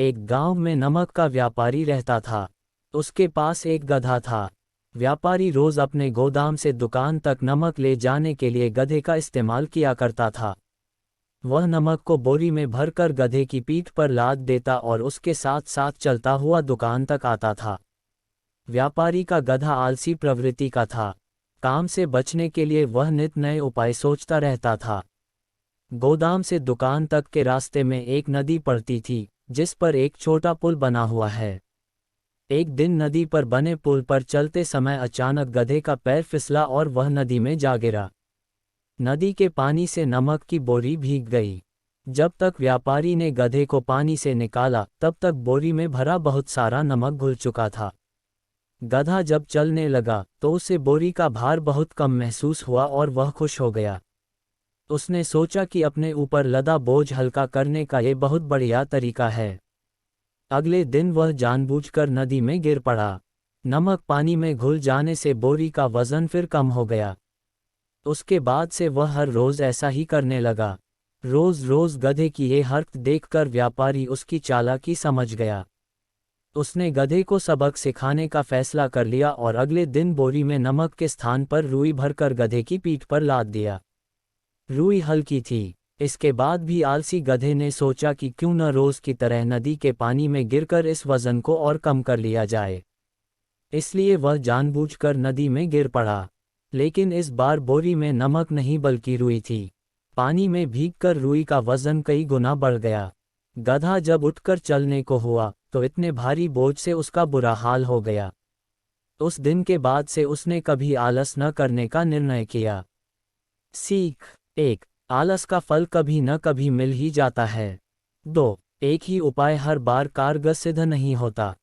एक गांव में नमक का व्यापारी रहता था। उसके पास एक गधा था। व्यापारी रोज अपने गोदाम से दुकान तक नमक ले जाने के लिए गधे का इस्तेमाल किया करता था। वह नमक को बोरी में भरकर गधे की पीठ पर लाद देता और उसके साथ साथ चलता हुआ दुकान तक आता था। व्यापारी का गधा आलसी प्रवृत्ति का था। काम से बचने के लिए वह नित नए उपाय सोचता रहता था। गोदाम से दुकान तक के रास्ते में एक नदी पड़ती थी, जिस पर एक छोटा पुल बना हुआ है। एक दिन नदी पर बने पुल पर चलते समय अचानक गधे का पैर फिसला और वह नदी में जा गिरा। नदी के पानी से नमक की बोरी भीग गई। जब तक व्यापारी ने गधे को पानी से निकाला, तब तक बोरी में भरा बहुत सारा नमक घुल चुका था। गधा जब चलने लगा तो उसे बोरी का भार बहुत कम महसूस हुआ और वह खुश हो गया। उसने सोचा कि अपने ऊपर लदा बोझ हल्का करने का ये बहुत बढ़िया तरीका है। अगले दिन वह जानबूझकर नदी में गिर पड़ा। नमक पानी में घुल जाने से बोरी का वजन फिर कम हो गया। उसके बाद से वह हर रोज ऐसा ही करने लगा। रोज रोज गधे की ये हरकत देखकर व्यापारी उसकी चालाकी समझ गया। उसने गधे को सबक सिखाने का फैसला कर लिया और अगले दिन बोरी में नमक के स्थान पर रुई भरकर गधे की पीठ पर लाद दिया। रुई हल्की थी। इसके बाद भी आलसी गधे ने सोचा कि क्यों न रोज की तरह नदी के पानी में गिरकर इस वजन को और कम कर लिया जाए। इसलिए वह जानबूझकर नदी में गिर पड़ा। लेकिन इस बार बोरी में नमक नहीं बल्कि रुई थी। पानी में भीगकर रुई का वजन कई गुना बढ़ गया। गधा जब उठकर चलने को हुआ तो इतने भारी बोझ से उसका बुरा हाल हो गया। उस दिन के बाद से उसने कभी आलस न करने का निर्णय किया। सीख 1। आलस का फल कभी न कभी मिल ही जाता है। 2। एक ही उपाय हर बार कारगर सिद्ध नहीं होता।